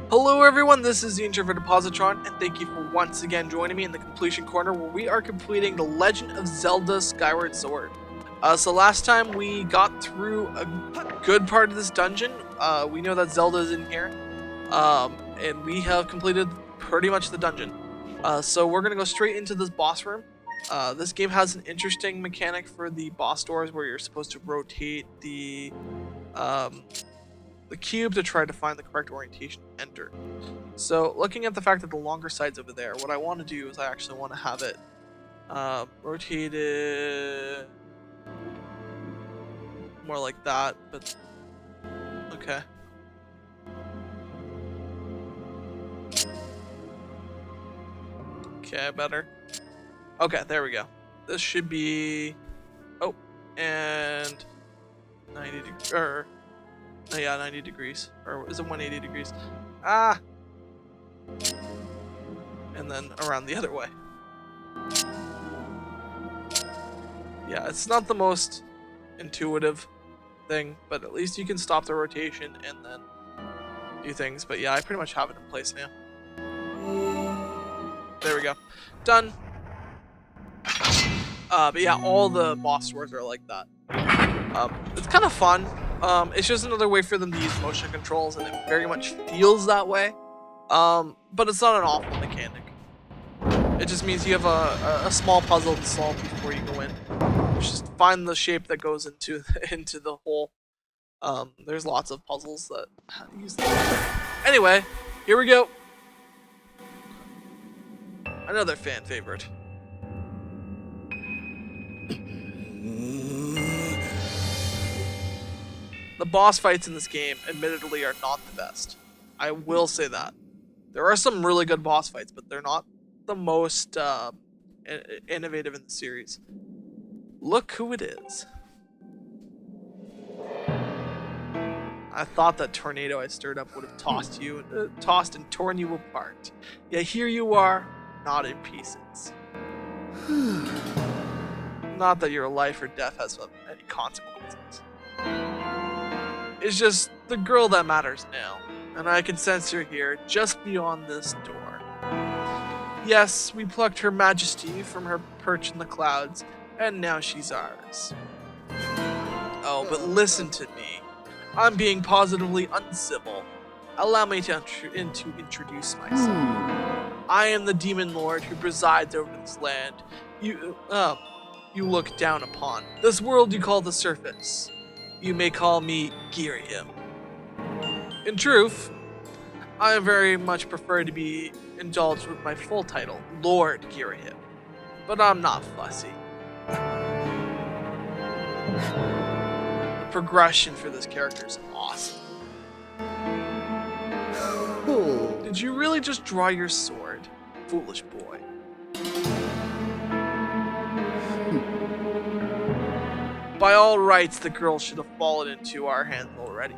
Hello everyone, this is the Introverted Positron, and thank you for once again joining me in the completion corner where we are completing The Legend of Zelda Skyward Sword. So last time we got through a good part of this dungeon. We know that Zelda is in here, and we have completed pretty much the dungeon. So we're going to go straight into this boss room. This game has an interesting mechanic for the boss doors where you're supposed to rotate the cube to try to find the correct orientation to enter. So looking at the fact that the longer side's over there, what I want to do is I actually want to have it rotated more like that, but okay. Okay, better. Okay, there we go. This should be, oh, and 90 degrees, or yeah, 90 degrees, or is it 180 degrees? Ah! And then around the other way. Yeah, it's not the most intuitive thing, but at least you can stop the rotation and then do things. But yeah, I pretty much have it in place now. There we go. Done. But yeah, all the boss doors are like that. It's kind of fun. It's just another way for them to use motion controls, and it very much feels that way. But it's not an awful mechanic. It just means you have a small puzzle to solve before you go in. Just find the shape that goes into the hole. There's lots of puzzles that use that. Anyway, here we go. Another fan favorite. The boss fights in this game, admittedly, are not the best. I will say that. There are some really good boss fights, but they're not the most innovative in the series. Look who it is. I thought that tornado I stirred up would have tossed and torn you apart. Yet here you are, not in pieces. Not that your life or death has any consequences. It's just the girl that matters now, and I can sense her here, just beyond this door. Yes, we plucked her majesty from her perch in the clouds, and now she's ours. Oh, but listen to me. I'm being positively uncivil. Allow me to introduce myself. I am the demon lord who presides over this land you look down upon. This world you call the surface. You may call me Girahim. In truth, I very much prefer to be indulged with my full title, Lord Girahim. But I'm not fussy. The progression for this character is awesome. Did you really just draw your sword, foolish boy? By all rights, the girl should have fallen into our hands already.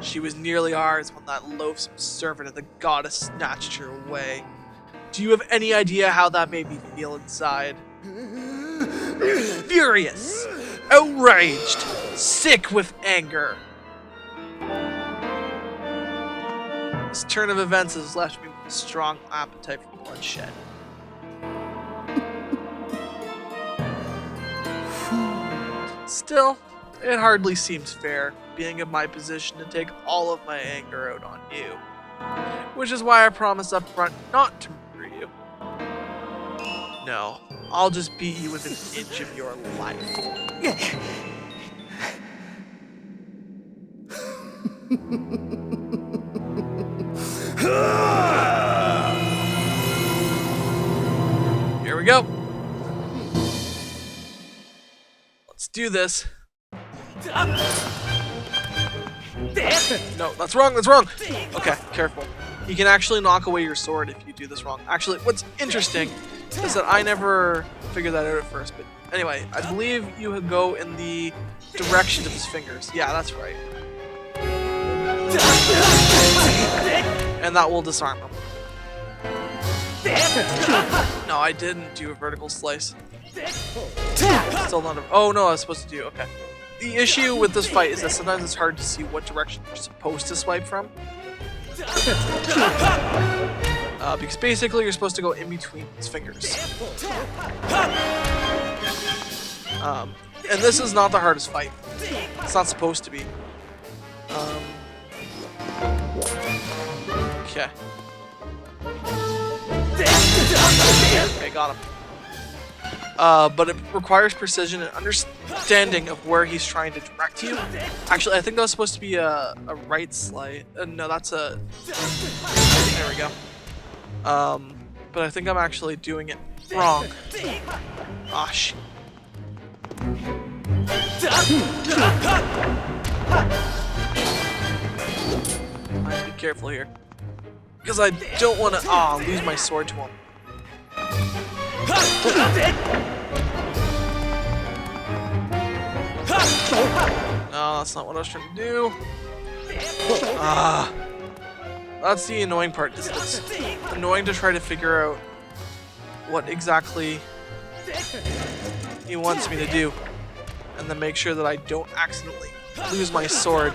She was nearly ours when that loathsome servant of the goddess snatched her away. Do you have any idea how that made me feel inside? Furious, outraged, sick with anger. This turn of events has left me with a strong appetite for bloodshed. Still, it hardly seems fair, being in my position, to take all of my anger out on you. Which is why I promise up front not to murder you. No, I'll just beat you within an inch of your life. Here we go. Let's do this. No, that's wrong, that's wrong! Okay, careful. You can actually knock away your sword if you do this wrong. Actually, what's interesting is that I never figured that out at first, but anyway, I believe you go in the direction of his fingers. Yeah, that's right. And that will disarm him. No, I didn't do a vertical slice. Still not a... Oh no, I was supposed to do... Okay. The issue with this fight is that sometimes it's hard to see what direction you're supposed to swipe from. Because basically you're supposed to go in between his fingers. And this is not the hardest fight. It's not supposed to be. Okay. Okay, got him. But it requires precision and understanding of where he's trying to direct you. Actually, I think that was supposed to be a right slide. No, that's a... There we go. But I think I'm actually doing it wrong. Ah, shit. I have to be careful here. Because I don't want to lose my sword to him. No, that's not what I was trying to do. That's the annoying part. It's annoying to try to figure out what exactly he wants me to do, and then make sure that I don't accidentally lose my sword.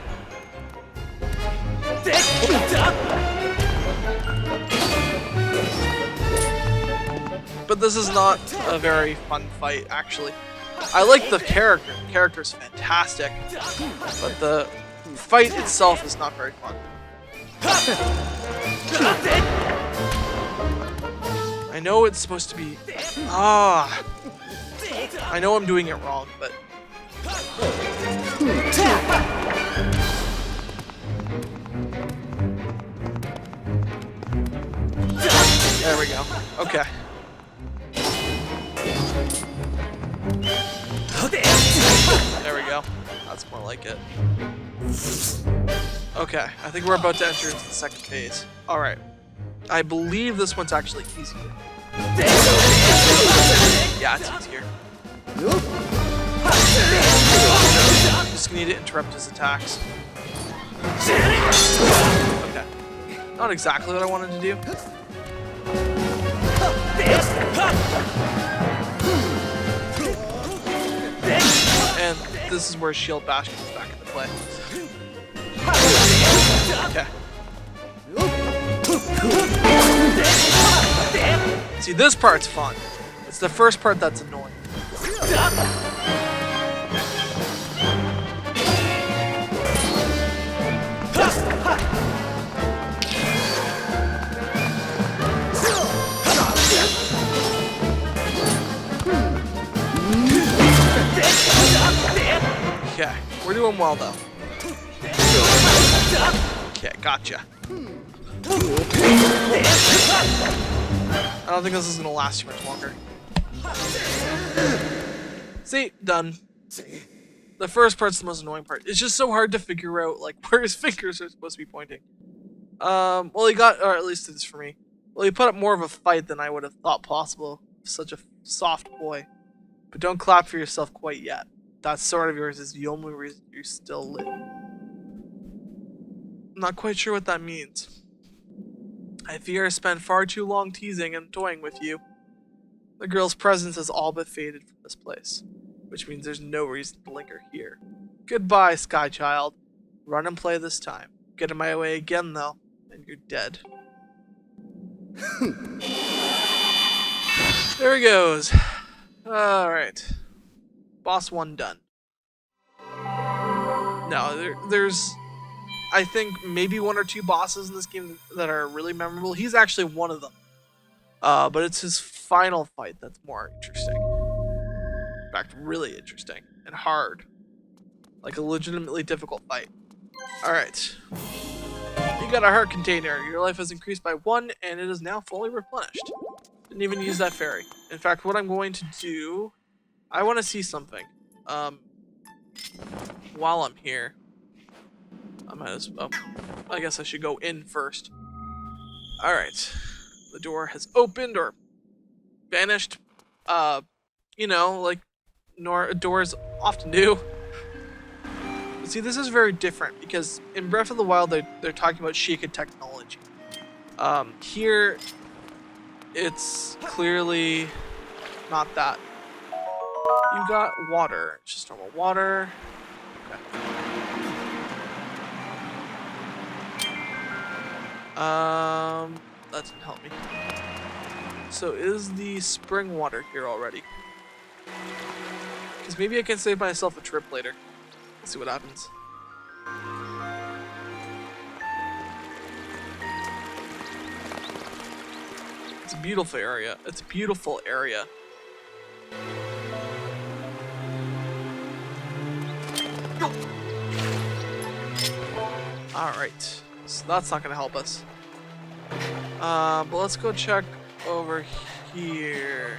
But this is not a very fun fight, actually. I like the character. The character's fantastic, but the fight itself is not very fun. I know it's supposed to be... I know I'm doing it wrong, but... There we go. Okay. There we go. That's more like it. Okay, I think we're about to enter into the second phase. Alright. I believe this one's actually easier. Yeah, it's easier. I'm just gonna need to interrupt his attacks. Okay. Not exactly what I wanted to do. And this is where Shield Bash comes back into play. Okay. See, this part's fun. It's the first part that's annoying. Okay, we're doing well though. Okay, gotcha. I don't think this is gonna last too much longer. See, done. The first part's the most annoying part. It's just so hard to figure out like where his fingers are supposed to be pointing. Well, he got, or at least it's for me. Well, he put up more of a fight than I would have thought possible. Such a soft boy. But don't clap for yourself quite yet. That sword of yours is the only reason you still live. I'm not quite sure what that means. I fear I spent far too long teasing and toying with you. The girl's presence has all but faded from this place, which means there's no reason to linger here. Goodbye, Sky Child. Run and play this time. Get in my way again, though, and you're dead. There he goes. Alright. Boss 1 done. No, there's... I think maybe 1 or 2 bosses in this game that are really memorable. He's actually one of them. But it's his final fight that's more interesting. In fact, really interesting. And hard. Like a legitimately difficult fight. Alright. You got a heart container. Your life has increased by 1, and it is now fully replenished. Didn't even use that fairy. In fact, what I'm going to do... I want to see something. While I'm here... I might as well... I guess I should go in first. Alright. The door has opened, or... vanished. You know, like... doors often do. But see, this is very different, because in Breath of the Wild, they're talking about Sheikah technology. Here... it's clearly... not that. You got water. It's just normal water. That didn't help me. So is the spring water here already? Because maybe I can save myself a trip later. Let's see what happens. It's a beautiful area. It's a beautiful area. Alright. So that's not going to help us. But let's go check over here.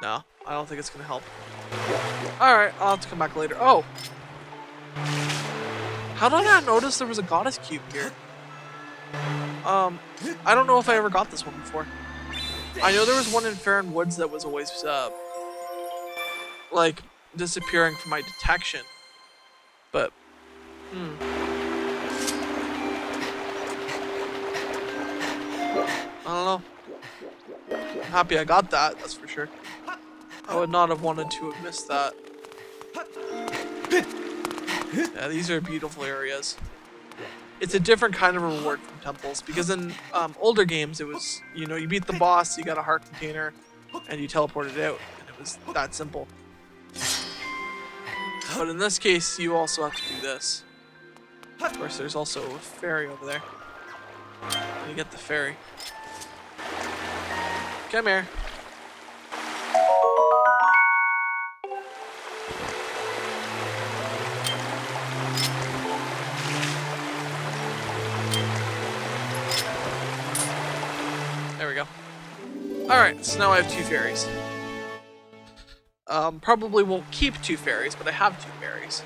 No, I don't think it's going to help. Alright, I'll have to come back later. Oh! How did I not notice there was a goddess cube here? I don't know if I ever got this one before. I know there was one in Farron Woods that was always, like, disappearing from my detection. But, I don't know. I'm happy I got that, that's for sure. I would not have wanted to have missed that. Yeah, these are beautiful areas. It's a different kind of reward from temples, because in older games it was, you know, you beat the boss, you got a heart container, and you teleported out, and it was that simple. But in this case, you also have to do this. Of course, there's also a ferry over there. You get the ferry. Come here. There we go. Alright, so now I have 2 ferries. Probably won't keep 2 ferries, but I have 2 ferries.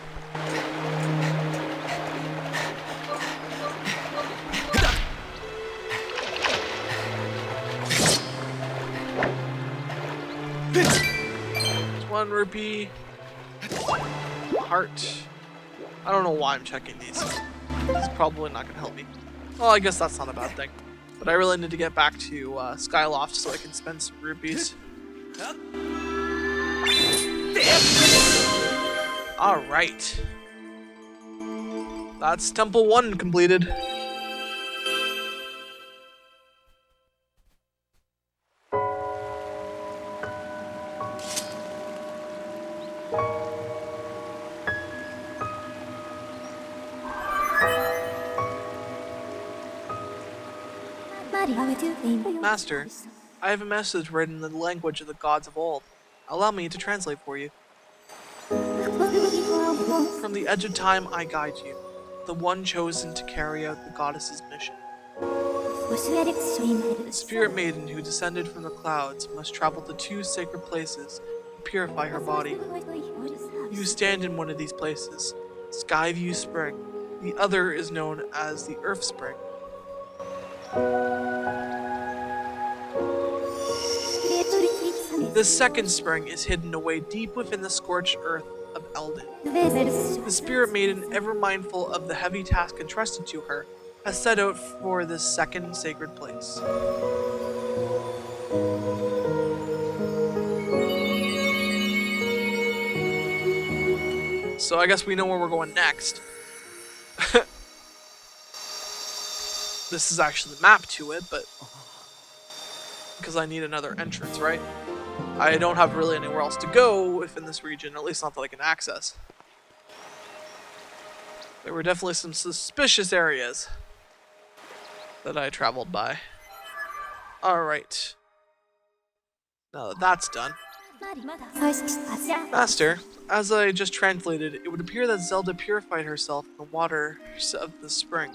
There's 1 rupee. Heart. I don't know why I'm checking these. It's probably not going to help me. Well, I guess that's not a bad thing. But I really need to get back to Skyloft so I can spend some rupees. Alright. That's Temple 1 completed. Master, I have a message written in the language of the gods of old. Allow me to translate for you. From the edge of time I guide you, the one chosen to carry out the goddess's mission. The spirit maiden who descended from the clouds must travel to 2 sacred places to purify her body. You stand in one of these places, Skyview Spring. The other is known as the Earth Spring. The second spring is hidden away deep within the scorched earth of Eldin. The spirit maiden, ever mindful of the heavy task entrusted to her, has set out for this second sacred place. So I guess we know where we're going next. This is actually the map to it, but because I need another entrance, right? I don't have really anywhere else to go within this region, at least not that I can access. There were definitely some suspicious areas that I traveled by. Alright. Now that that's done. Master, as I just translated, it would appear that Zelda purified herself in the waters of the spring.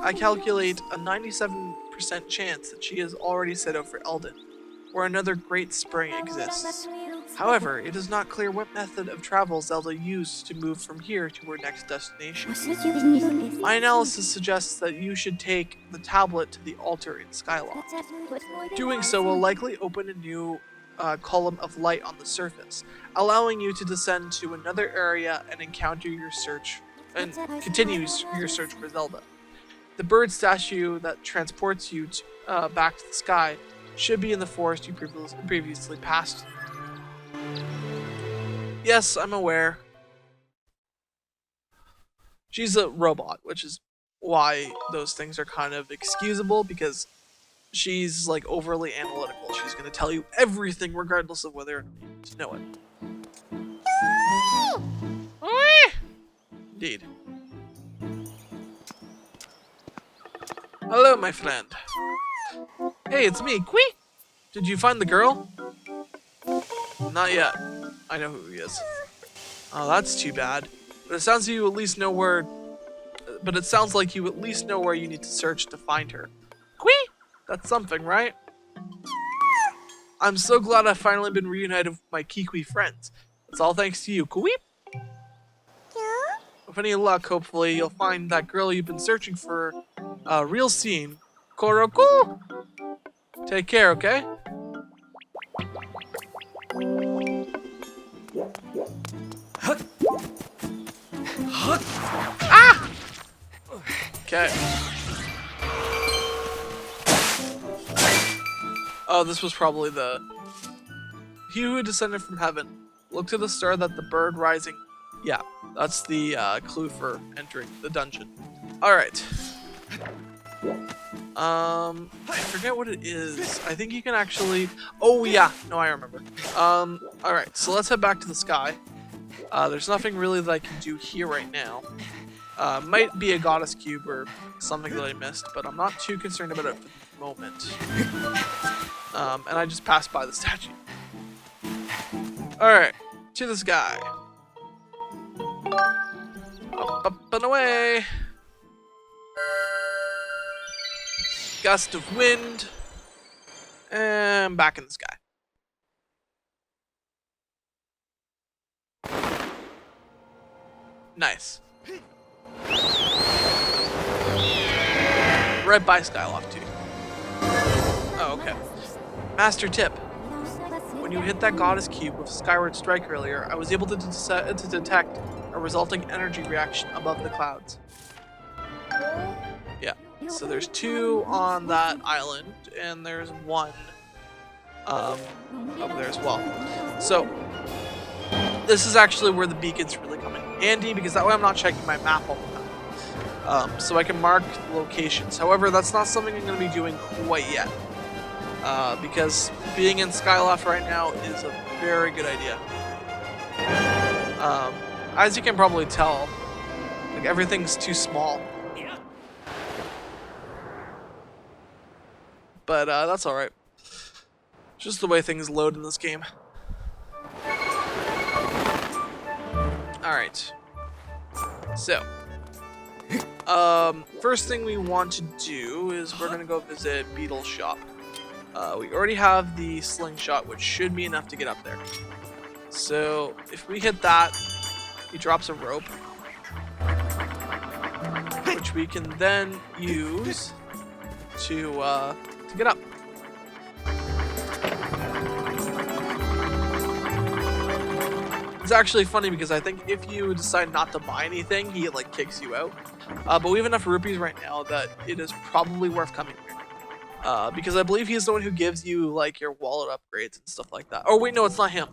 I calculate a 97% chance that she has already set out for Eldin, where another great spring exists. However, it is not clear what method of travel Zelda used to move from here to her next destination. My analysis suggests that you should take the tablet to the altar in Skyloft. Doing so will likely open a new column of light on the surface, allowing you to descend to another area and encounter your search and continue your search for Zelda. The bird statue that transports you back to the sky should be in the forest you previously passed. Yes, I'm aware. She's a robot, which is why those things are kind of excusable, because she's like overly analytical. She's going to tell you everything regardless of whether you need to know it. Indeed. Hello, my friend. Hey, it's me, Quee! Did you find the girl? Not yet. I know who he is. Oh, that's too bad. But it sounds like you at least know where. But it sounds like you at least know where you need to search to find her. Quee! That's something, right? I'm so glad I've finally been reunited with my Kikwi friends. It's all thanks to you, Quee! With any luck, hopefully, you'll find that girl you've been searching for real soon. Koroku! Take care, okay? Ah! Okay. Oh, this was probably the... He who descended from heaven. Look to the star that the bird rising... Yeah, that's the clue for entering the dungeon. Alright. I forget what it is. I think you can actually... Oh, yeah. No, I remember. Alright, so let's head back to the sky. There's nothing really that I can do here right now. Might be a goddess cube or something that I missed, but I'm not too concerned about it for the moment. And I just passed by the statue. Alright, to the sky. Up and away. Gust of wind. And back in the sky. Nice. Right by Skyloft too. Oh, okay. Master tip. When you hit that goddess cube with Skyward Strike earlier, I was able to detect a resulting energy reaction above the clouds. Yeah. So there's 2 on that island, and there's 1 over there as well. So this is actually where the beacon's really come in handy, because that way I'm not checking my map all the time. So I can mark locations. However, that's not something I'm going to be doing quite yet. Because being in Skyloft right now is a very good idea. As you can probably tell, like, everything's too small. But that's alright. Just the way things load in this game. Alright. So. First thing we want to do is we're going to go visit Beetle's shop. We already have the slingshot, which should be enough to get up there. So if we hit that, he drops a rope, which we can then use to get up. It's actually funny because I think if you decide not to buy anything, he like kicks you out. But we have enough rupees right now that it is probably worth coming here. Because I believe he's the one who gives you like your wallet upgrades and stuff like that. Oh wait, no, it's not him.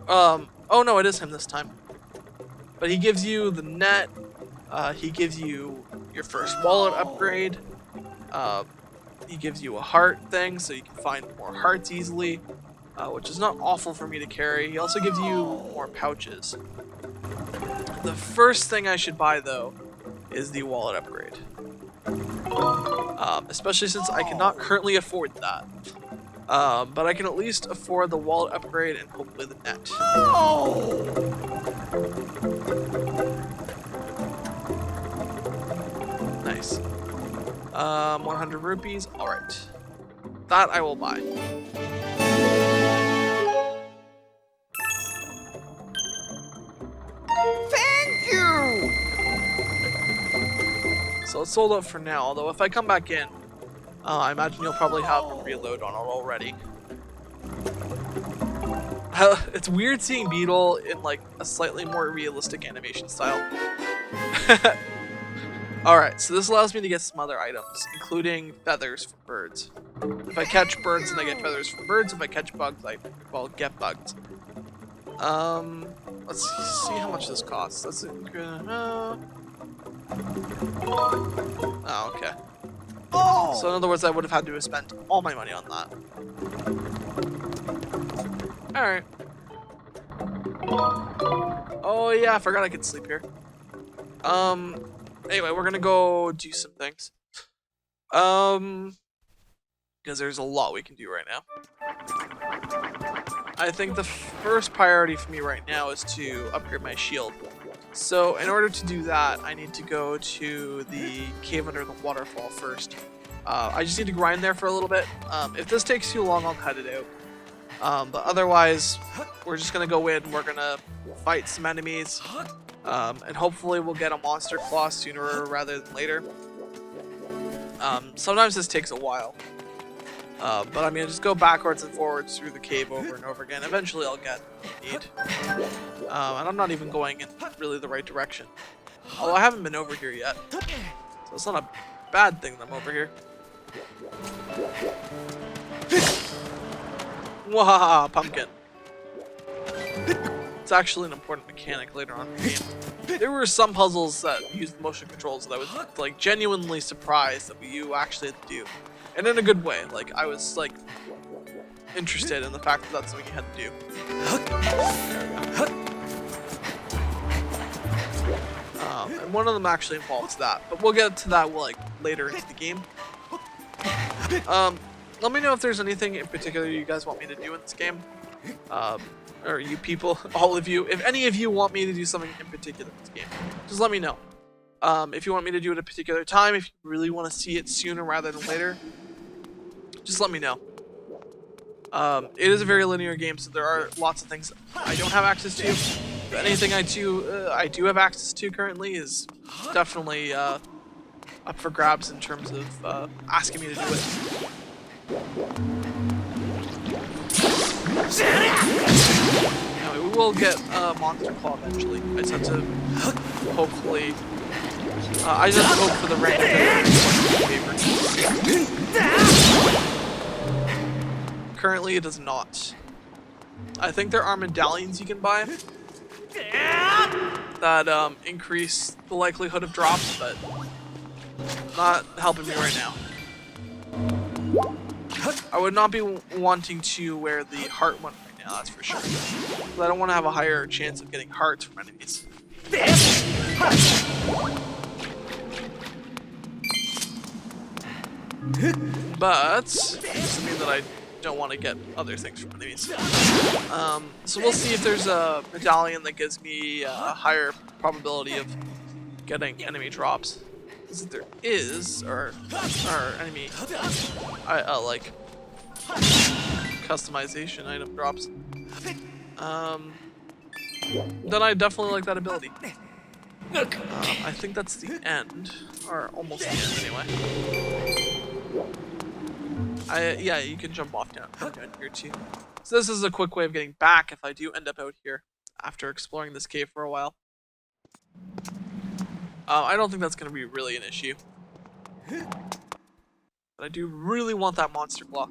Oh no, it is him this time. But he gives you the net. He gives you your first wallet upgrade. He gives you a heart thing, so you can find more hearts easily, which is not awful for me to carry. He also gives you more pouches. The first thing I should buy, though, is the wallet upgrade. Especially since I cannot currently afford that. But I can at least afford the wallet upgrade and hopefully the net. Nice. 100 rupees. Alright. That I will buy. Thank you! So it's sold out for now, although if I come back in, I imagine you'll probably have a reload on it already. It's weird seeing Beetle in like a slightly more realistic animation style. Alright, so this allows me to get some other items, including feathers for birds. If I catch birds, then I get feathers from birds. If I catch bugs, I, well, get bugs. Let's see how much this costs. That's oh, okay. Oh! So in other words, I would have had to have spent all my money on that. Alright. Oh yeah, I forgot I could sleep here. Anyway, we're gonna go do some things. Because there's a lot we can do right now. I think the first priority for me right now is to upgrade my shield. So in order to do that, I need to go to the cave under the waterfall first. I just need to grind there for a little bit. If this takes too long, I'll cut it out. But otherwise, we're just gonna go in, we're gonna fight some enemies, and hopefully we'll get a monster claw sooner rather than later. Sometimes this takes a while. But I'm gonna just go backwards and forwards through the cave over and over again. Eventually I'll get what I need. And I'm not even going in really the right direction. Although I haven't been over here yet. So it's not a bad thing that I'm over here. Wahaha, pumpkin. It's actually an important mechanic later on in the game. There were some puzzles that used motion controls that I was like genuinely surprised that you actually had to do. And in a good way, like I was like interested in the fact that that's something you had to do. And one of them actually involves that, but we'll get to that like later into the game. Let me know if there's anything in particular you guys want me to do in this game, or you people, all of you. If any of you want me to do something in particular in this game, just let me know. If you want me to do it at a particular time, if you really want to see it sooner rather than later, just let me know. It is a very linear game, so there are lots of things I don't have access to. But anything I do have access to currently is definitely up for grabs in terms of asking me to do it. Anyway, we will get Monster Claw eventually. I just have to hopefully. I just hope for the random favorites. Currently, it does not. I think there are medallions you can buy that increase the likelihood of drops, but not helping me right now. I would not be wanting to wear the heart one right now, that's for sure. But I don't want to have a higher chance of getting hearts from enemies. But it doesn't mean that I don't want to get other things from enemies. So we'll see if there's a medallion that gives me a higher probability of getting enemy drops. If there is, or enemy, like customization item drops, then I definitely like that ability. I think that's the end, or almost the end anyway. Yeah, you can jump off down here too. So this is a quick way of getting back if I do end up out here after exploring this cave for a while. I don't think that's going to be really an issue. But I do really want that monster claw.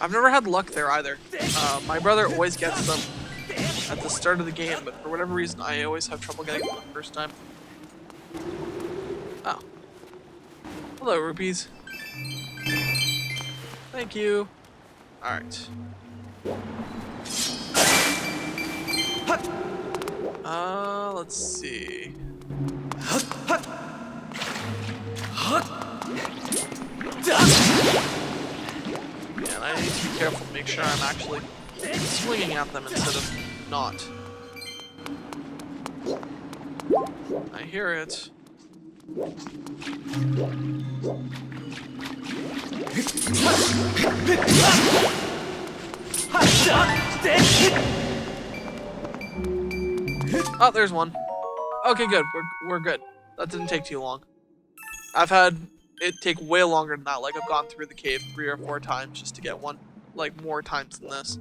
I've never had luck there either. My brother always gets them at the start of the game, but for whatever reason I always have trouble getting them the first time. Oh. Hello, rupees. Thank you. Alright. Let's see. Man, I need to be careful to make sure I'm actually swinging at them instead of not. I hear it. Oh, there's one. Okay, good. We're good. That didn't take too long. I've had it take way longer than that. Like, I've gone through the cave 3 or 4 times just to get one. Like, more times than this.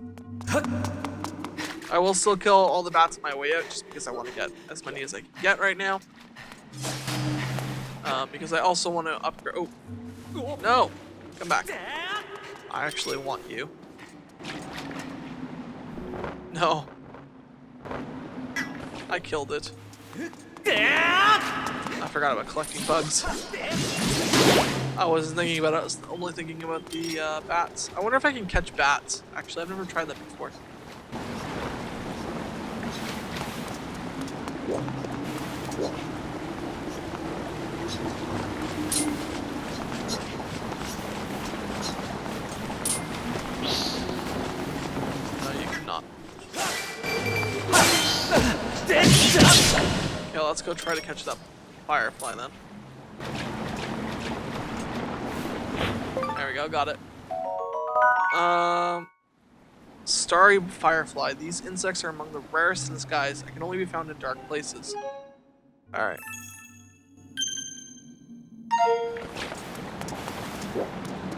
I will still kill all the bats on my way out just because I want to get as many as I can get right now. Because I also want to upgrade. Oh, No! Come back. I actually want you. No. I killed it. I forgot about collecting bugs. I wasn't thinking about it. I was only thinking about the bats. I wonder if I can catch bats. Actually, I've never tried that before. No, you cannot. Okay, let's go try to catch that firefly then. There we go, got it. Starry firefly. These insects are among the rarest in the skies and can only be found in dark places. Alright.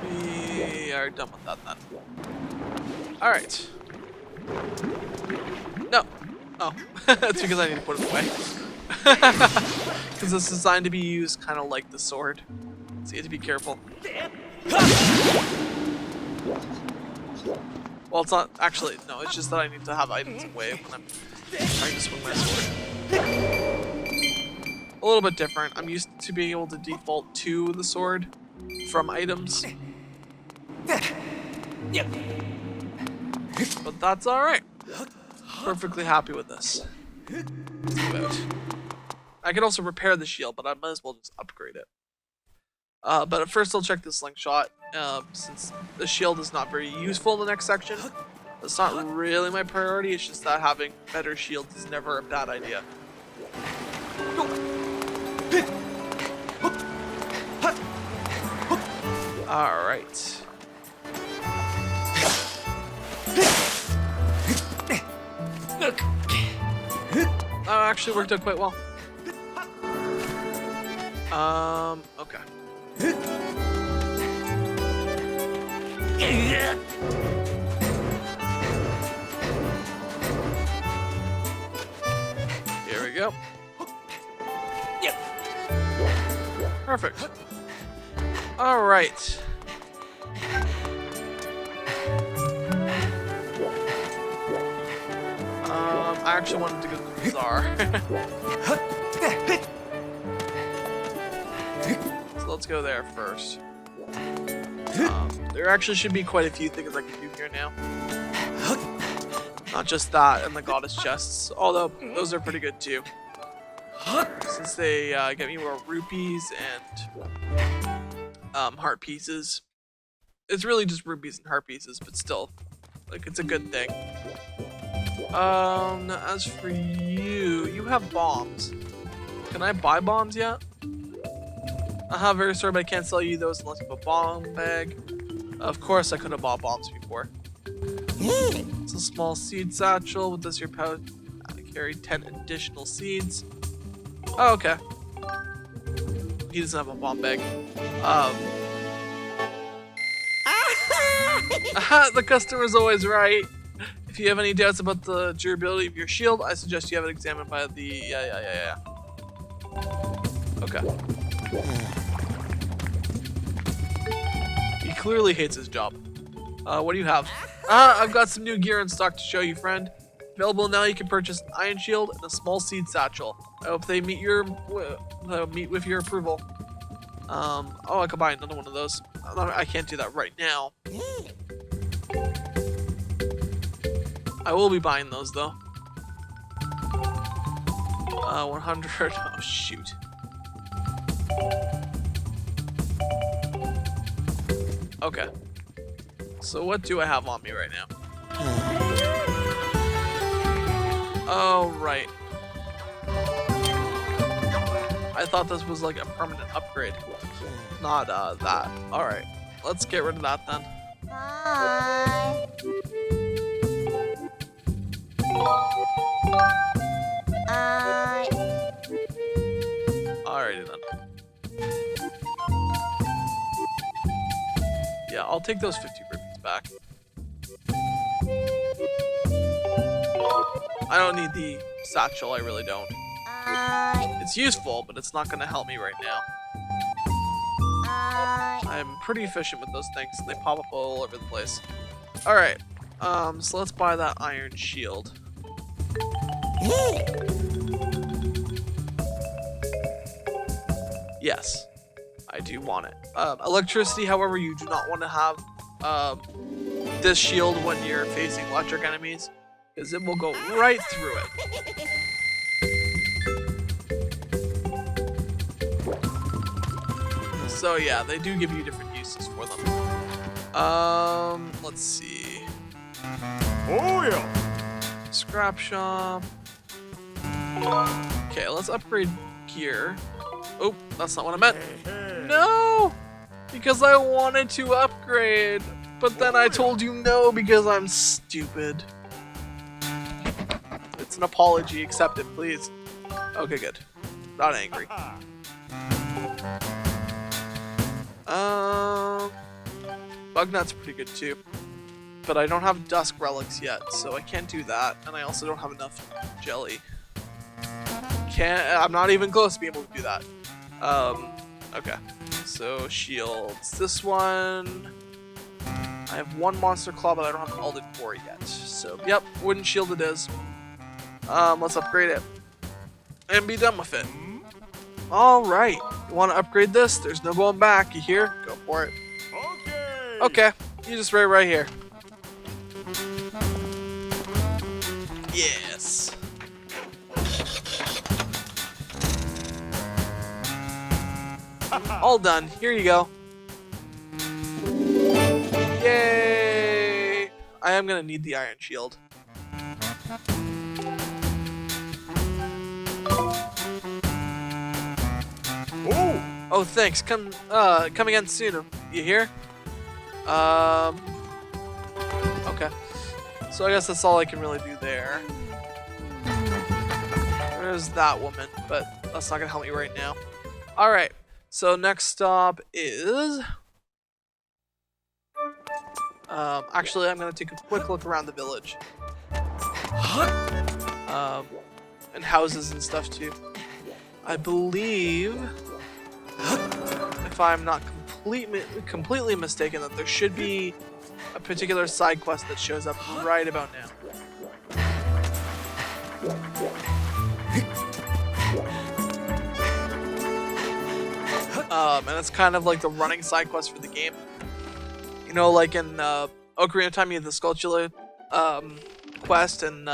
We are done with that then. Alright. No. Oh. That's because I need to put it away. Because it's designed to be used kind of like the sword. So you have to be careful. Well, it's not actually, no, it's just that I need to have items away when I'm trying to swing my sword. A little bit different. I'm used to being able to default to the sword from items. But that's alright. Perfectly happy with this. Let's move out. I can also repair the shield, but I might as well just upgrade it. But at first I'll check the slingshot, since the shield is not very useful in the next section. That's not really my priority, it's just that having better shields is never a bad idea. Alright. That actually worked out quite well. Okay. Here we go. Perfect. All right. I actually wanted to go to the bazaar. So let's go there first. There actually should be quite a few things I can do here now. Not just that and the goddess chests, although those are pretty good too. Since they get me more rupees and heart pieces. It's really just rupees and heart pieces, but still, like, it's a good thing. As for you, you have bombs. Can I buy bombs yet? Very sorry, but I can't sell you those unless you have a bomb bag. Of course I could have bought bombs before. It's a small seed satchel. With this, your pouch carry 10 additional seeds. Oh, okay. He doesn't have a bomb bag. The customer's always right. If you have any doubts about the durability of your shield, I suggest you have it examined by the... Yeah. Okay. He clearly hates his job. What do you have? I've got some new gear in stock to show you, friend. Available now, you can purchase an iron shield and a small seed satchel. I hope they meet with your approval. Oh, I could buy another one of those. I can't do that right now. I will be buying those though. 100. Oh shoot. Okay. So what do I have on me right now? Oh right. I thought this was like a permanent upgrade. Not that. Alright. Let's get rid of that then. Bye. Alrighty then. Yeah, I'll take those 50 rupees back. I don't need the satchel, I really don't. It's useful, but it's not gonna help me right now. Bye. I'm pretty efficient with those things. They pop up all over the place. Alright. So let's buy that iron shield. Yes. I do want it. Electricity, however, you do not want to have this shield when you're facing electric enemies, because it will go right through it. So yeah, they do give you different uses for them. Let's see. Oh yeah. Scrap shop. Okay, let's upgrade gear. Oh, that's not what I meant. No! Because I wanted to upgrade, but then I told you no because I'm stupid. It's an apology, accept it, please. Okay, good. Not angry. Bugnut's pretty good too. But I don't have dusk relics yet, so I can't do that, and I also don't have enough jelly. I'm not even close to being able to do that. Okay. So shields. This one. I have one monster claw, but I don't have all the core yet. So yep, wooden shield it is. Let's upgrade it. And be done with it. Alright. You wanna upgrade this? There's no going back, you hear? Go for it. Okay. You just right here. Yes. All done. Here you go. Yay! I am gonna need the iron shield. Oh, thanks. Come again soon. You hear? Okay. So I guess that's all I can really do there. There's that woman, but that's not gonna help me right now. Alright, so next stop is... actually, I'm gonna take a quick look around the village. And houses and stuff too. I believe, if I'm not completely mistaken, that there should be a particular side quest that shows up right about now. And it's kind of like the running side quest for the game. You know, like in Ocarina of Time, you have the Skulltula quest, and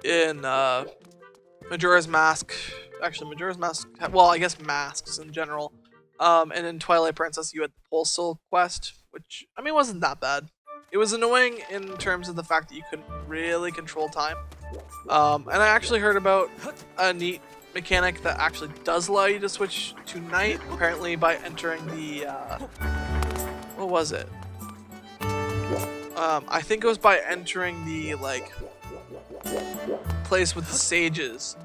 in Majora's Mask. Actually, Majora's Mask. Well, I guess masks in general. And in Twilight Princess, you had the Pulsal quest, which I mean wasn't that bad. It was annoying in terms of the fact that you couldn't really control time. And I actually heard about a neat mechanic that actually does allow you to switch to night, apparently by entering the what was it? I think it was by entering the like place with the sages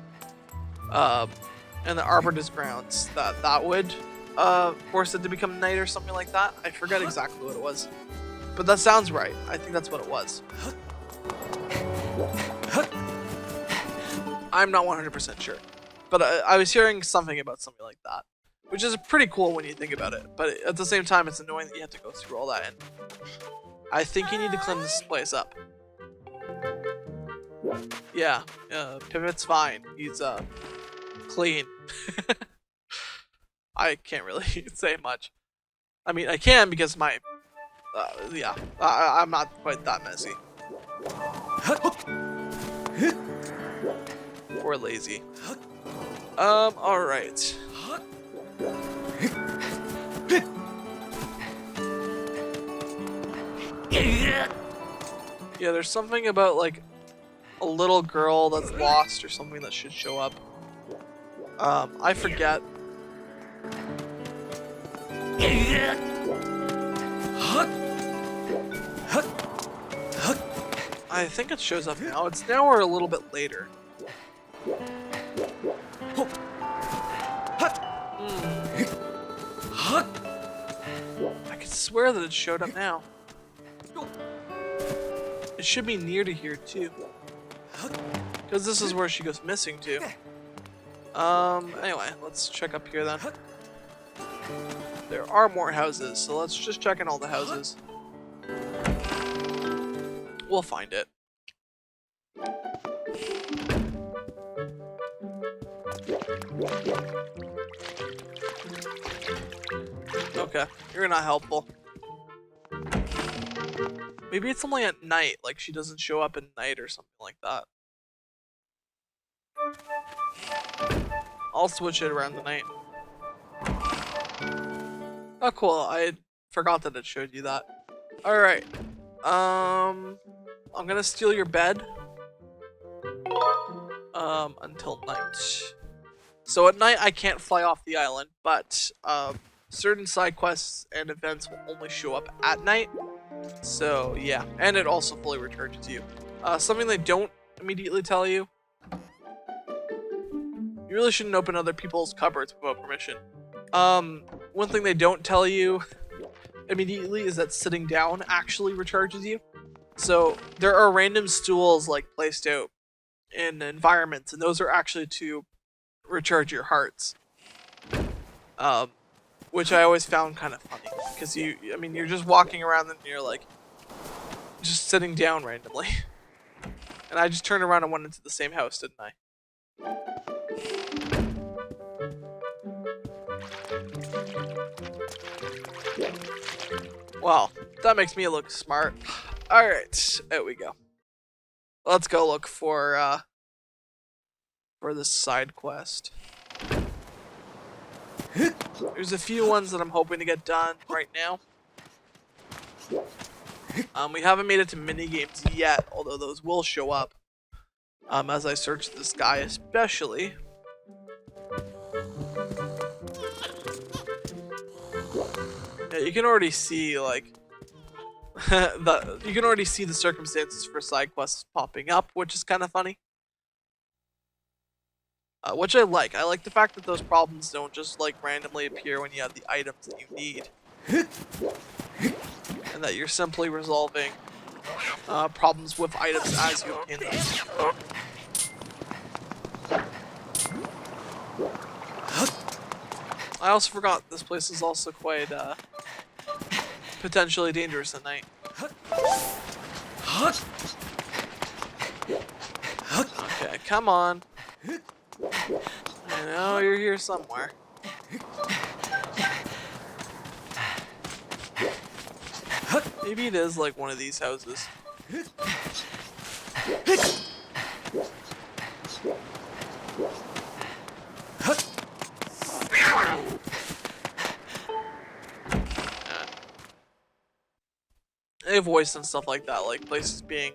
and the Arborist grounds that would force it to become night or something like that. I forget exactly what it was, but that sounds right. I think that's what it was. I'm not 100% sure, but I was hearing something about something like that, which is pretty cool when you think about it, but at the same time it's annoying that you have to go through all that, and I think you need to clean this place up. Yeah, Pivot's fine. He's clean. I can't really say much. I mean, I can because my yeah, I'm not quite that messy. Or lazy. Alright. Yeah, there's something about like a little girl that's lost or something that should show up. I forget. I think it shows up now. It's now or a little bit later. I could swear that it showed up now. It should be near to here too. Because this is where she goes missing to. Anyway, let's check up here then. There are more houses, so let's just check in all the houses. We'll find it. Okay, you're not helpful. Maybe it's only at night, like she doesn't show up at night or something like that. I'll switch it around the night. Oh cool, I forgot that it showed you that. Alright. I'm gonna steal your bed. Until night. So at night I can't fly off the island, but certain side quests and events will only show up at night. So yeah, and it also fully recharges you. Something they don't immediately tell you. You really shouldn't open other people's cupboards without permission. One thing they don't tell you immediately is that sitting down actually recharges you. So there are random stools like placed out in environments, and those are actually to recharge your hearts. Which I always found kind of funny, because you're just walking around and you're like, just sitting down randomly. And I just turned around and went into the same house, didn't I? Well, that makes me look smart. Alright, there we go. Let's go look for this side quest. There's a few ones that I'm hoping to get done right now. We haven't made it to mini-games yet, although those will show up as I search the sky especially. Yeah, you can already see, like, you can already see the circumstances for side quests popping up, which is kind of funny. Which I like. I like the fact that those problems don't just, like, randomly appear when you have the items that you need. And that you're simply resolving problems with items as you obtain them. I also forgot this place is also quite potentially dangerous at night. Okay, come on. I know you're here somewhere. Maybe it is like one of these houses. They have voice and stuff like that, like places being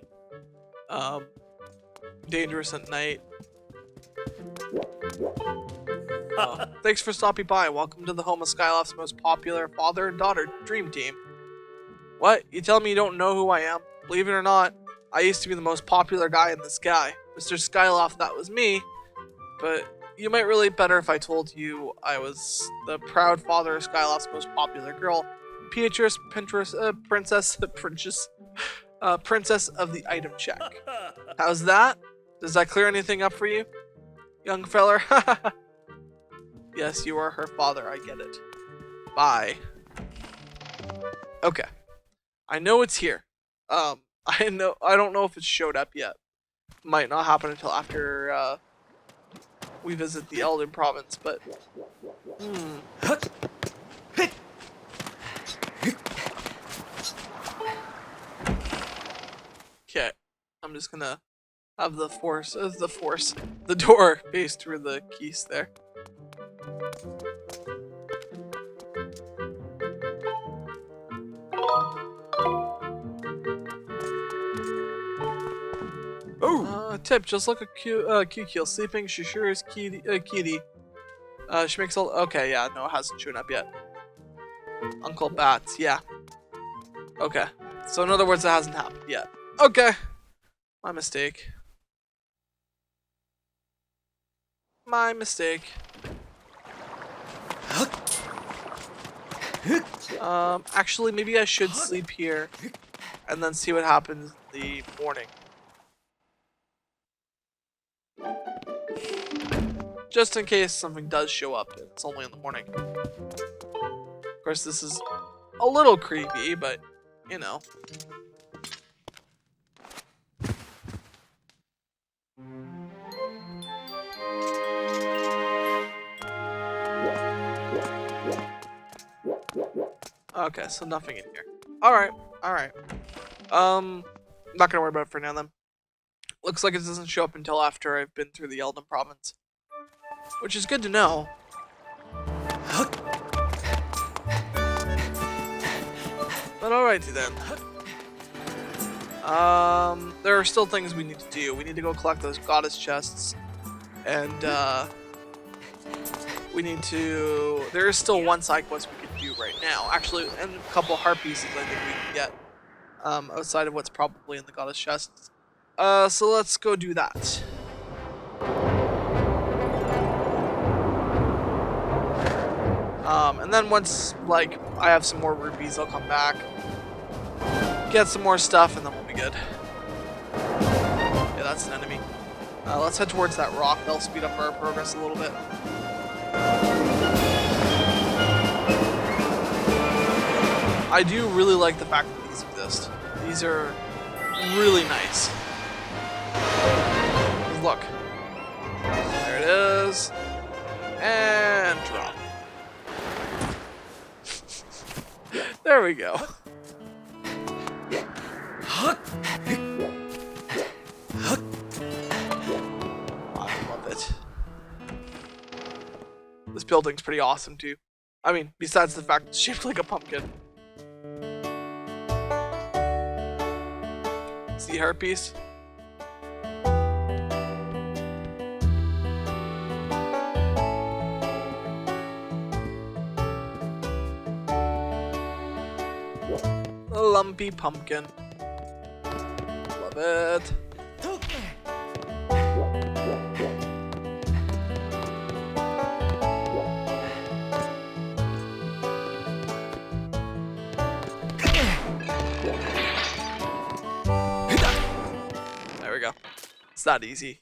dangerous at night. Thanks for stopping by. Welcome to the home of Skyloft's most popular father and daughter dream team. What? You tell me you don't know who I am? Believe it or not, I used to be the most popular guy in the sky. Mr. Skyloft, that was me. But you might relate better if I told you I was the proud father of Skyloft's most popular girl, Beatrice, princess of the item check. How's that? Does that clear anything up for you, young feller? Yes, you are her father. I get it. Bye. Okay. I know it's here. I don't know if it's showed up yet. Might not happen until after we visit the Elden Province, but okay. I'm just gonna have the door face through the keys there. Tip, just look at Q-Kill sleeping. She sure is kitty. She makes all. Okay, yeah, no, it hasn't shown up yet. Uncle Bats, yeah. Okay, so in other words, it hasn't happened yet. Okay, my mistake. My mistake. Actually, maybe I should sleep here and then see what happens in the morning. just in case something does show up. It's only in the morning. Of course, this is a little creepy, but you know. Okay, so nothing in here. Alright, alright. Not gonna worry about it for now then. Looks like it doesn't show up until after I've been through the Elden Province. Which is good to know. But alrighty then. There are still things we need to do. We need to go collect those goddess chests. And, we need to... There is still one side quest we can do right now. Actually, and a couple heart pieces I think we can get. Outside of what's probably in the goddess chests. So let's go do that. And then once, like, I have some more rupees, I'll come back, get some more stuff, and then we'll be good. Yeah, that's an enemy. Let's head towards that rock. That'll speed up our progress a little bit. I do really like the fact that these exist. These are really nice. Look. There it is. And drop. There we go. I love it. This building's pretty awesome too. I mean, besides the fact it's shaped like a pumpkin. See heart piece? A lumpy pumpkin. Love it. There we go. It's that easy.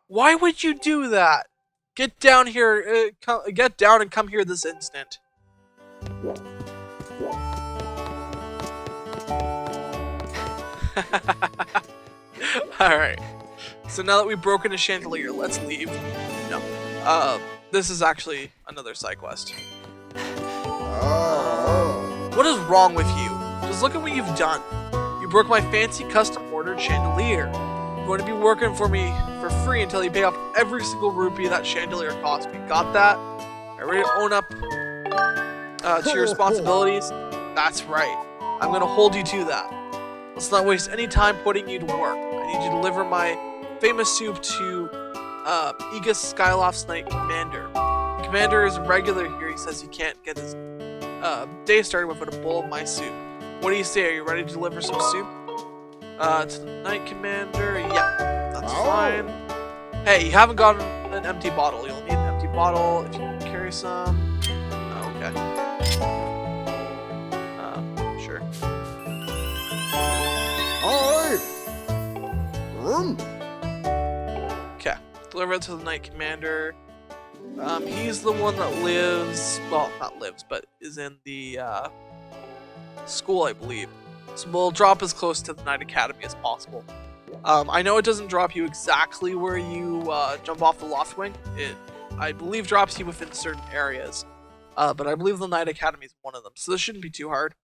Why would you do that? Get down here, get down and come here this instant. Alright. So now that we've broken a chandelier, let's leave. No. This is actually another side quest. What is wrong with you? Just look at what you've done. You broke my fancy custom-ordered chandelier. You're going to be working for me for free until you pay off every single rupee that chandelier cost me. Got that? Are you ready to own up to your responsibilities? That's right. I'm going to hold you to that. Let's not waste any time putting you to work. I need you to deliver my famous soup to Aegis Skyloft's Knight Commander. The commander is regular here. He says he can't get his day started without a bowl of my soup. What do you say? Are you ready to deliver some soup? To the Knight Commander? Yeah, that's fine. Hey, you haven't got an empty bottle. You'll need an empty bottle if you can carry some. Okay. Sure. Okay, deliver it to the Knight Commander. He's the one that lives, well, not lives, but is in the school, I believe. So we'll drop as close to the Knight Academy as possible. I know it doesn't drop you exactly where you jump off the loft wing. It, I believe, drops you within certain areas. But I believe the Knight Academy is one of them, so this shouldn't be too hard.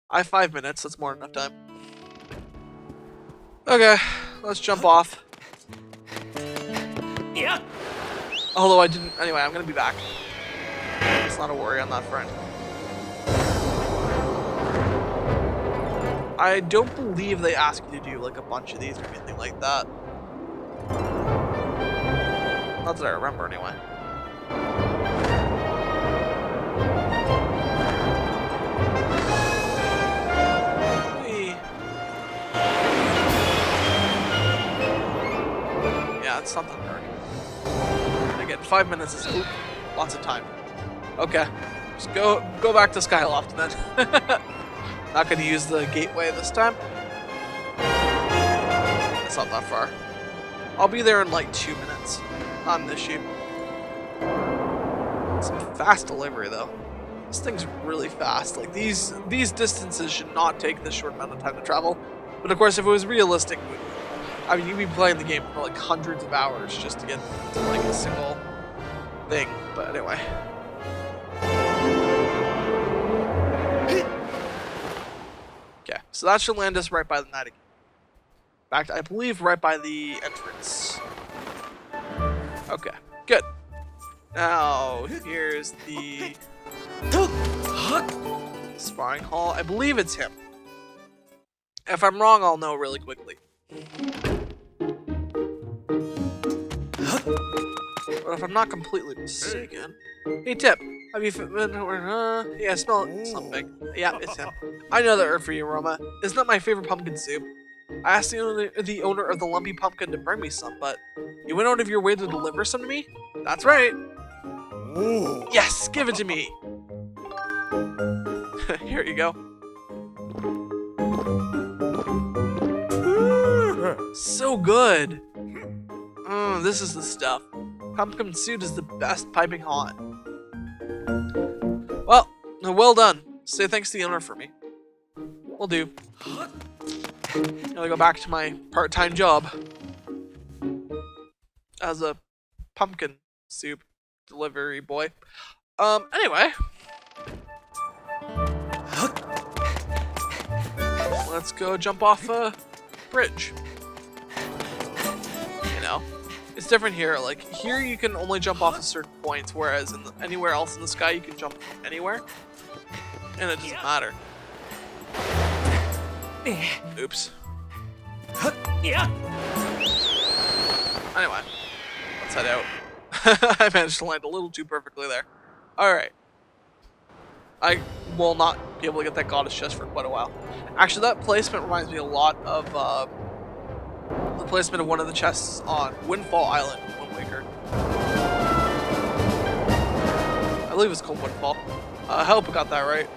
I have 5 minutes, that's more than enough time. Okay, let's jump off. Yeah. Although I didn't, anyway, I'm gonna be back. It's not a worry on that front. I don't believe they ask you to do like a bunch of these or anything like that. Not that I remember anyway. Yeah, it's something hard. Again, 5 minutes is lots of time. Okay, just go back to Skyloft then. Not gonna use the gateway this time. That's not that far. I'll be there in like 2 minutes. Not an issue. Some fast delivery though. This thing's really fast. Like these distances should not take this short amount of time to travel. But of course, if it was realistic, I mean, you'd be playing the game for like hundreds of hours just to get to like a single thing. But anyway. Okay, so that should land us right by the Nightingale. In fact, I believe right by the entrance. Okay, good. Now, here's the sparring hall. I believe it's him. If I'm wrong, I'll know really quickly. But if I'm not completely mistaken... Hey, Tip. Have you been... yeah, smell something. Yeah, it's him. I know the herb for you, Roma. Isn't that my favorite pumpkin soup? I asked the owner of the lumpy pumpkin to bring me some, but you went out of your way to deliver some to me? That's right. Ooh. Yes, give it to me. Here you go. So good. This is the stuff. Pumpkin soup is the best piping hot. Well done. Say thanks to the owner for me. Will do. Gotta go back to my part-time job as a pumpkin soup delivery boy. Anyway. Let's go jump off a bridge. You know, it's different here. Like, here you can only jump off at certain points, whereas anywhere else in the sky you can jump anywhere. And it doesn't matter. Oops. Anyway, let's head out. I managed to land a little too perfectly there. Alright. I will not be able to get that goddess chest for quite a while. Actually, that placement reminds me a lot of the placement of one of the chests on Windfall Island in Wind Waker. I believe it's called Windfall. I hope I got that right.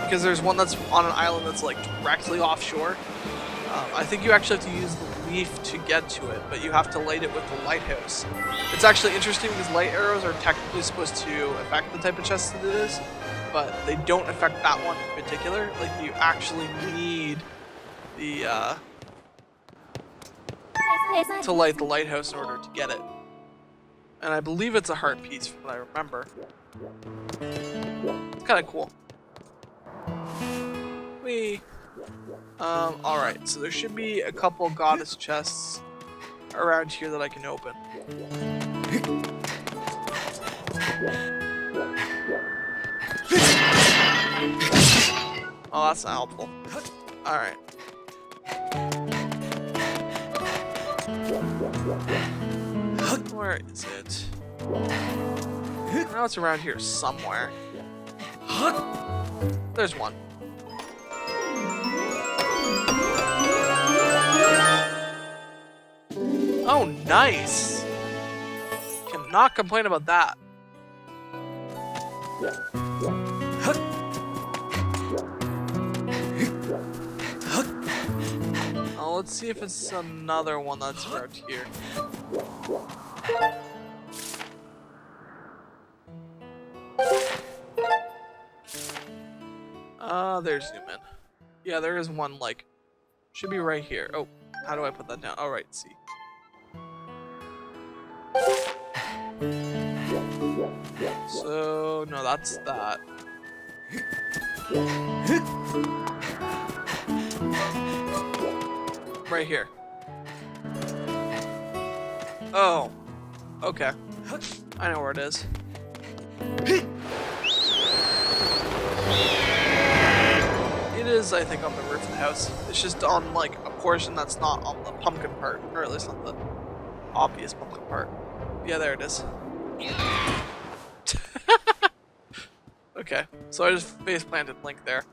Because there's one that's on an island that's like directly offshore. I think you actually have to use the leaf to get to it, but you have to light it with the lighthouse. It's actually interesting because light arrows are technically supposed to affect the type of chest that it is, but they don't affect that one in particular. Like, you actually need the to light the lighthouse in order to get it. And I believe it's a heart piece from what I remember. It's kind of cool. Whee! Alright, so there should be a couple goddess chests around here that I can open. Oh, that's not helpful. Alright. Where is it? Now it's around here somewhere. There's one. Oh, nice! Cannot complain about that. Oh, let's see if it's another one that's around here. There's zoom in. Yeah, there is one, like, should be right here. Oh, how do I put that down? Oh, right, see. So, no, that's that. Right here. Oh, okay. I know where it is. It is, I think, on the roof of the house. It's just on, like, a portion that's not on the pumpkin part, or at least on the obvious pumpkin part. Yeah, there it is. Okay, so I just face planted Link there.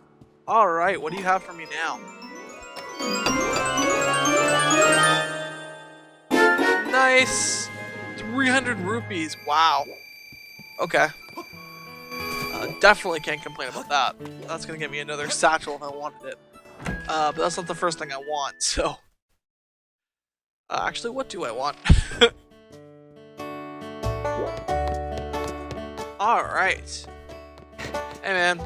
Alright, what do you have for me now? Nice! 300 rupees, wow. Okay. Definitely can't complain about that. That's gonna get me another satchel if I wanted it. But that's not the first thing I want, so... actually, what do I want? Alright. Hey, man.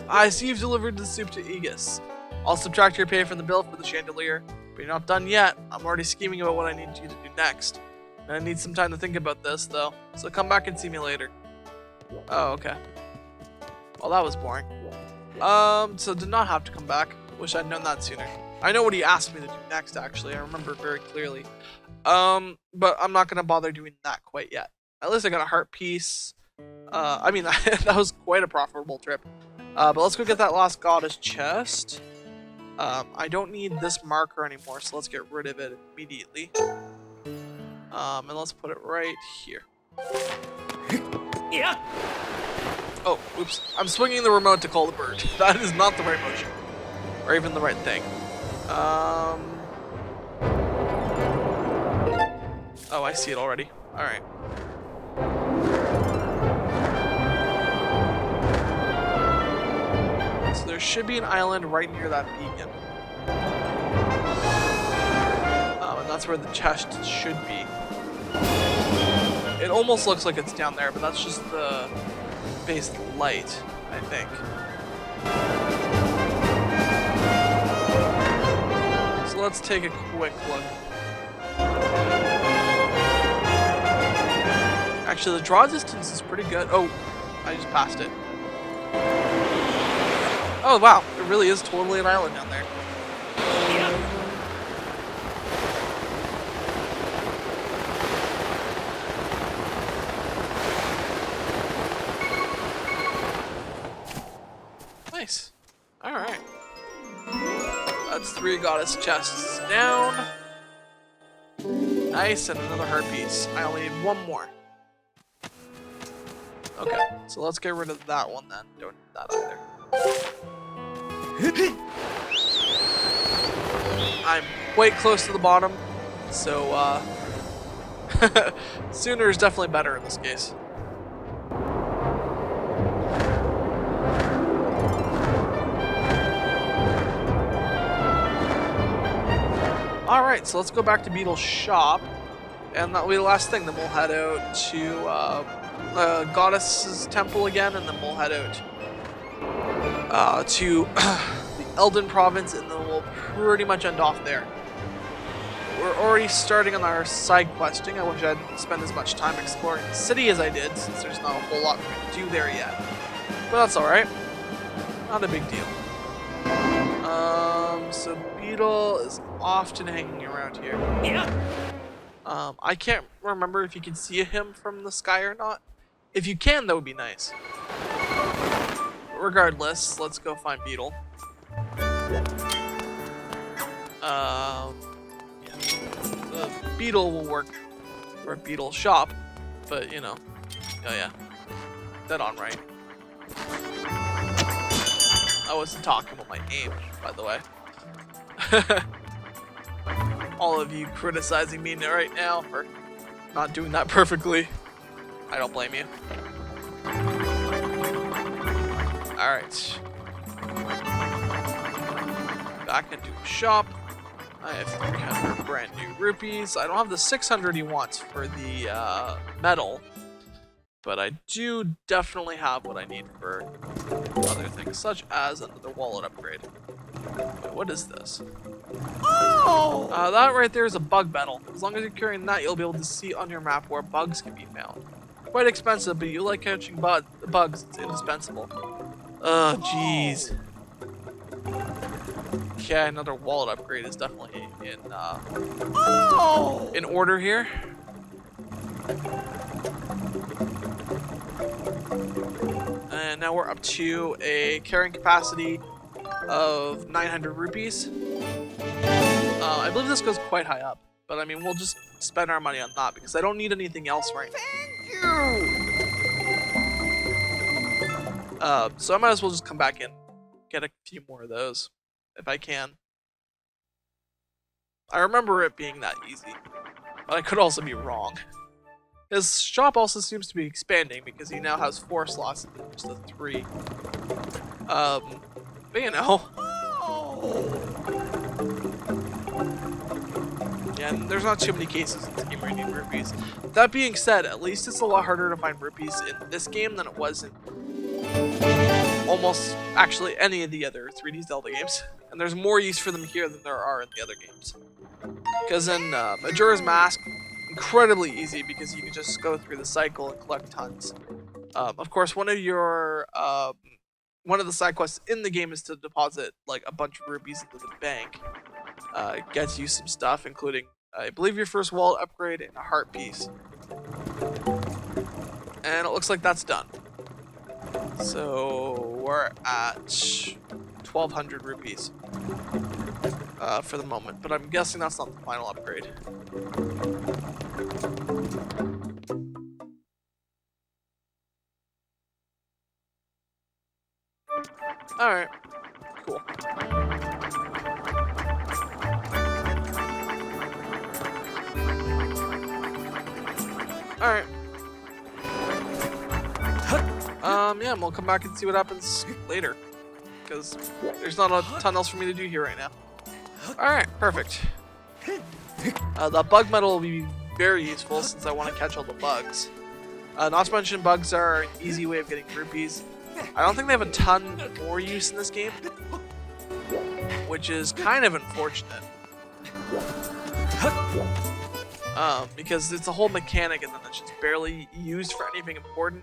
I see you've delivered the soup to Aegis. I'll subtract your pay from the bill for the chandelier, but you're not done yet. I'm already scheming about what I need you to do next. And I need some time to think about this, though, so come back and see me later. Oh, okay. Well, that was boring. So did not have to come back. Wish I'd known that sooner. I know what he asked me to do next, actually. I remember very clearly. But I'm not gonna bother doing that quite yet. At least I got a heart piece. I mean, that was quite a profitable trip. But let's go get that Lost Goddess chest. I don't need this marker anymore, so let's get rid of it immediately. And let's put it right here. Yeah. Oh, oops. I'm swinging the remote to call the bird. That is not the right motion. Or even the right thing. Oh, I see it already. Alright. So there should be an island right near that beacon. And that's where the chest should be. It almost looks like it's down there, but that's just the base light, I think. So let's take a quick look. Actually, the draw distance is pretty good. Oh, I just passed it. Oh, wow. It really is totally an island down there. Nice. Alright. That's 3 goddess chests down. Nice, and another heart piece. I only need 1 more. Okay, so let's get rid of that one then. Don't need that either. I'm quite close to the bottom, so sooner is definitely better in this case. Alright, so let's go back to Beetle's shop, and that'll be the last thing. Then we'll head out to Goddess's temple again, and then we'll head out to the Elden province, and then we'll pretty much end off there. We're already starting on our side questing. I wish I'd spend as much time exploring the city as I did, since there's not a whole lot for me to do there yet. But that's alright. Not a big deal. So Beetle is often hanging around here. Yeah. I can't remember if you can see him from the sky or not. If you can, that would be nice. Regardless, let's go find Beetle. Yeah. The Beetle will work for Beetle's shop, but you know. Oh yeah. Dead on right. I wasn't talking about my aim, by the way. All of you criticizing me right now for not doing that perfectly. I don't blame you. Alright. Back into the shop. I have 300 brand new rupees. I don't have the 600 he wants for the metal, but I do definitely have what I need for other things, such as another wallet upgrade. Wait, what is this? Oh! That right there is a bug battle. As long as you're carrying that, you'll be able to see on your map where bugs can be found. Quite expensive, but you like catching bugs, it's indispensable. Oh, jeez. Okay, another wallet upgrade is definitely in order here. And now we're up to a carrying capacity of 900 rupees. I believe this goes quite high up, but I mean, we'll just spend our money on that because I don't need anything else right now. So I might as well just come back and get a few more of those, if I can. I remember it being that easy, but I could also be wrong. His shop also seems to be expanding because he now has 4 slots instead of 3. But you know, Yeah, and there's not too many cases in this game where you need rupees. That being said, at least it's a lot harder to find rupees in this game than it was in almost actually any of the other 3D Zelda games. And there's more use for them here than there are in the other games. Because in Majora's Mask, incredibly easy because you can just go through the cycle and collect tons. Of course, one of the side quests in the game is to deposit like a bunch of rupees into the bank. It gets you some stuff, including, I believe, your first wallet upgrade and a heart piece. And it looks like that's done. So we're at 1,200 rupees for the moment, but I'm guessing that's not the final upgrade. Alright, cool. Alright. Yeah, and we'll come back and see what happens later. Because there's not a ton else for me to do here right now. Alright, perfect. The bug medal will be very useful since I want to catch all the bugs. Not to mention, bugs are an easy way of getting rupees. I don't think they have a ton more use in this game, which is kind of unfortunate. Because it's a whole mechanic and then it's just barely used for anything important.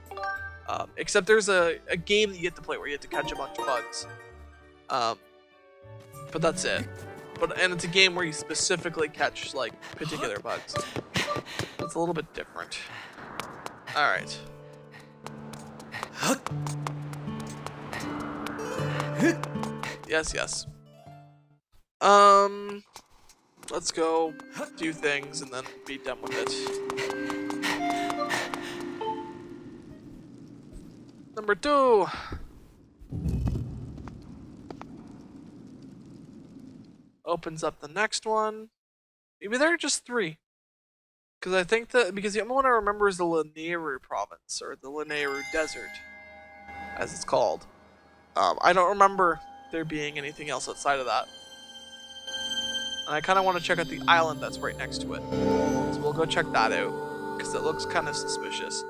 Except there's a game that you get to play where you have to catch a bunch of bugs. But that's it. And it's a game where you specifically catch like particular bugs. It's a little bit different. Alright. Yes, yes. Let's go do things and then be done with it. Number 2. Opens up the next one. Maybe there are just 3. Because I think that the only one I remember is the Lanayru province, or the Lanayru desert, as it's called. I don't remember there being anything else outside of that. And I kind of want to check out the island that's right next to it. So we'll go check that out, because it looks kind of suspicious.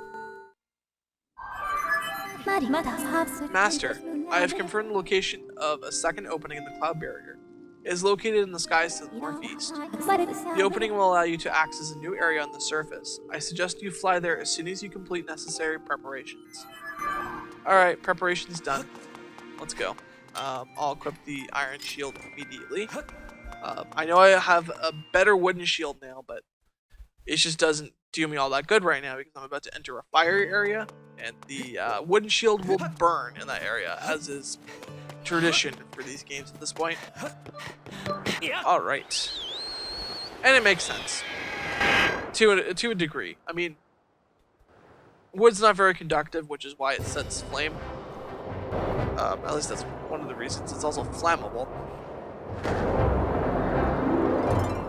Master, I have confirmed the location of a second opening in the cloud barrier. It is located in the skies to the northeast. The opening will allow you to access a new area on the surface. I suggest you fly there as soon as you complete necessary preparations. Alright, preparations done. Let's go. I'll equip the iron shield immediately. I know I have a better wooden shield now, but it just doesn't do me all that good right now because I'm about to enter a fiery area, and the wooden shield will burn in that area, as is tradition for these games at this point. Alright. And it makes sense. To a degree. I mean, wood's not very conductive, which is why it sets flame. At least that's one of the reasons. It's also flammable.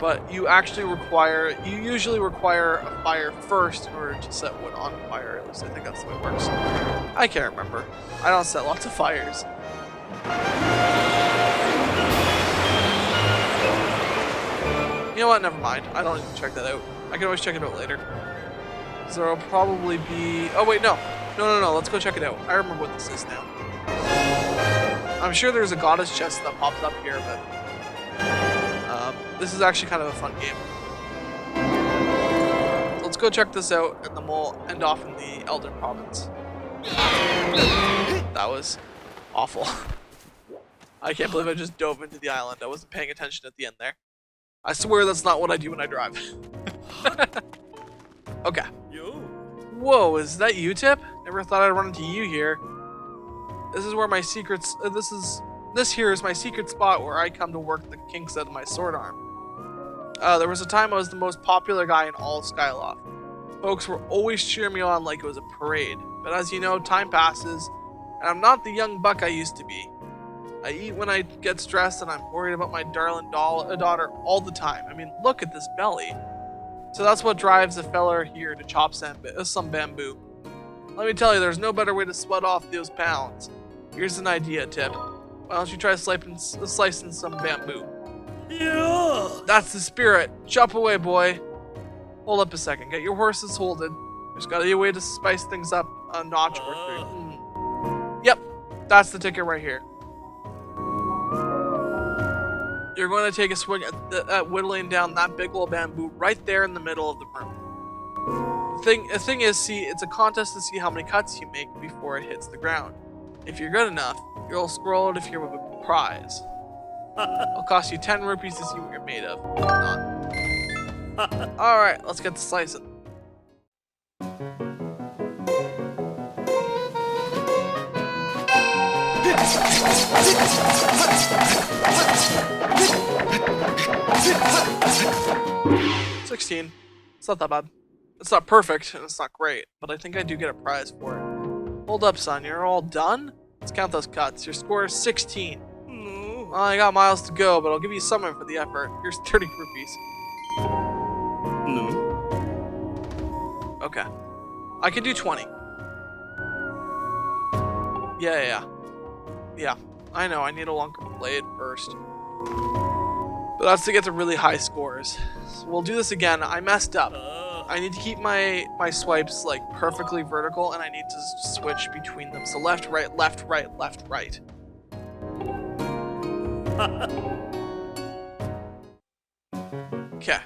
But you usually require a fire first in order to set wood on fire. At least I think that's the way it works. I can't remember. I don't set lots of fires. You know what? Never mind. I don't need to check that out. I can always check it out later. So there'll probably be... Oh, wait, no. No. Let's go check it out. I remember what this is now. I'm sure there's a goddess chest that pops up here, but... this is actually kind of a fun game. So let's go check this out, and then we'll end off in the Elder Province. That was awful. I can't believe I just dove into the island. I wasn't paying attention at the end there. I swear that's not what I do when I drive. Okay. Whoa, is that you, Tip? Never thought I'd run into you here. This is where my secrets... This here is my secret spot where I come to work the kinks out of my sword arm. There was a time I was the most popular guy in all Skyloft. Folks were always cheering me on like it was a parade. But as you know, time passes, and I'm not the young buck I used to be. I eat when I get stressed, and I'm worried about my darling daughter all the time. I mean, look at this belly. So that's what drives a feller here to chop some bamboo. Let me tell you, there's no better way to sweat off those pounds. Here's an idea, Tip. Why don't you try slicing some bamboo? Yeah. That's the spirit. Chop away, boy. Hold up a second. Get your horses holded. There's gotta be a way to spice things up a notch or three. Yep, that's the ticket right here. You're going to take a swing at whittling down that big old bamboo right there in the middle of the room. The thing is, see, it's a contest to see how many cuts you make before it hits the ground. If you're good enough, you'll scroll out of here with a prize. It'll cost you 10 rupees to see what you're made of. Alright, let's get to slicing. $16. It's not that bad. It's not perfect, and it's not great, but I think I do get a prize for it. Hold up, son. You're all done? Let's count those cuts. Your score is 16. No. Well, I got miles to go, but I'll give you something for the effort. Here's 30 rupees. No. Okay. I can do 20. Yeah. I know, I need a longer blade first. But that's to get to really high scores. So we'll do this again. I messed up. I need to keep my swipes like perfectly vertical, and I need to switch between them. So left, right, left, right, left, right. Okay.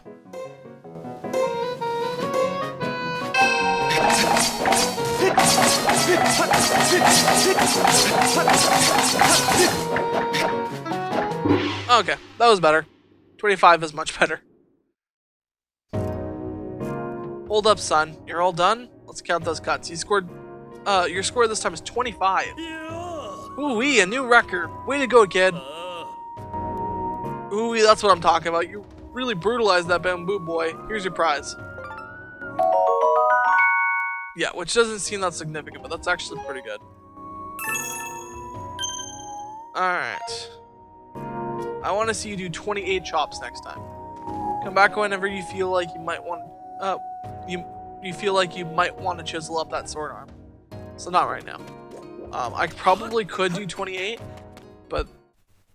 Okay, that was better. 25 is much better. Hold up, son. You're all done? Let's count those cuts. You scored... your score this time is 25. Yeah. Ooh-wee, a new record. Way to go, kid. Ooh-wee, that's what I'm talking about. You really brutalized that bamboo boy. Here's your prize. Yeah, which doesn't seem that significant, but that's actually pretty good. Alright. I want to see you do 28 chops next time. Come back whenever you feel like you might want... you feel like you might want to chisel up that sword arm. So not right now. I probably could do 28, but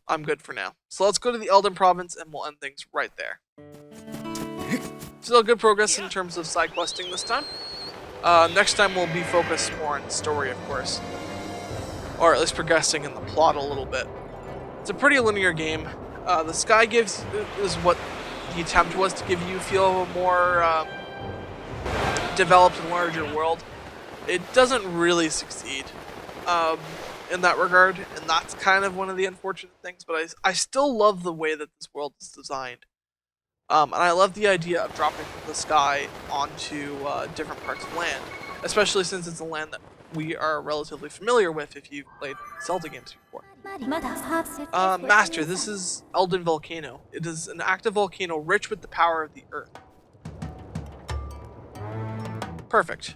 I'm good for now. So let's go to the Elden Province and we'll end things right there. Still good progress in terms of side questing this time. Next time we'll be focused more on story, of course. Or at least progressing in the plot a little bit. It's a pretty linear game. The Sky gives is what the attempt was to give you feel more developed and larger world. It doesn't really succeed in that regard, and that's kind of one of the unfortunate things, but I still love the way that this world is designed. And I love the idea of dropping from the sky onto different parts of land, especially since it's a land that we are relatively familiar with if you've played Zelda games before. Master, this is Elden Volcano. It is an active volcano rich with the power of the earth. Perfect.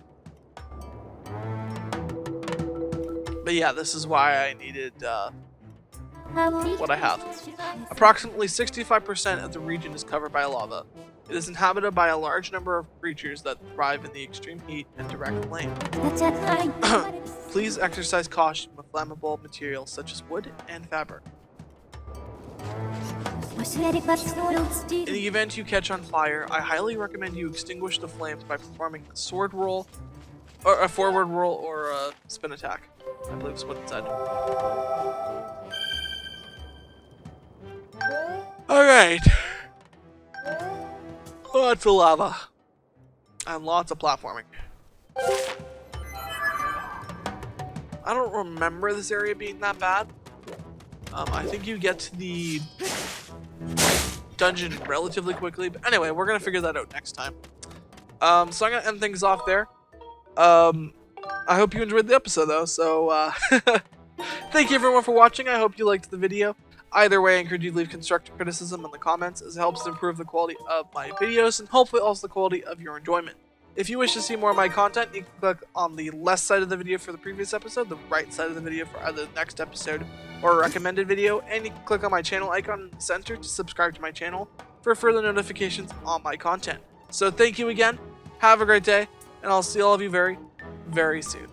But yeah, this is why I needed what I have. Approximately 65% of the region is covered by lava. It is inhabited by a large number of creatures that thrive in the extreme heat and direct flame. Please exercise caution with flammable materials such as wood and fabric. In the event you catch on fire, I highly recommend you extinguish the flames by performing a sword roll, or a forward roll, or a spin attack. I believe is what it said. Alright. Lots of lava. And lots of platforming. I don't remember this area being that bad. I think you get to the dungeon relatively quickly. But anyway, we're going to figure that out next time. So I'm going to end things off there. I hope you enjoyed the episode, though. So, thank you everyone for watching. I hope you liked the video. Either way, I encourage you to leave constructive criticism in the comments, as it helps to improve the quality of my videos and hopefully also the quality of your enjoyment. If you wish to see more of my content, you can click on the left side of the video for the previous episode, the right side of the video for either the next episode or a recommended video, and you can click on my channel icon in the center to subscribe to my channel for further notifications on my content. So thank you again, have a great day, and I'll see all of you very, very soon.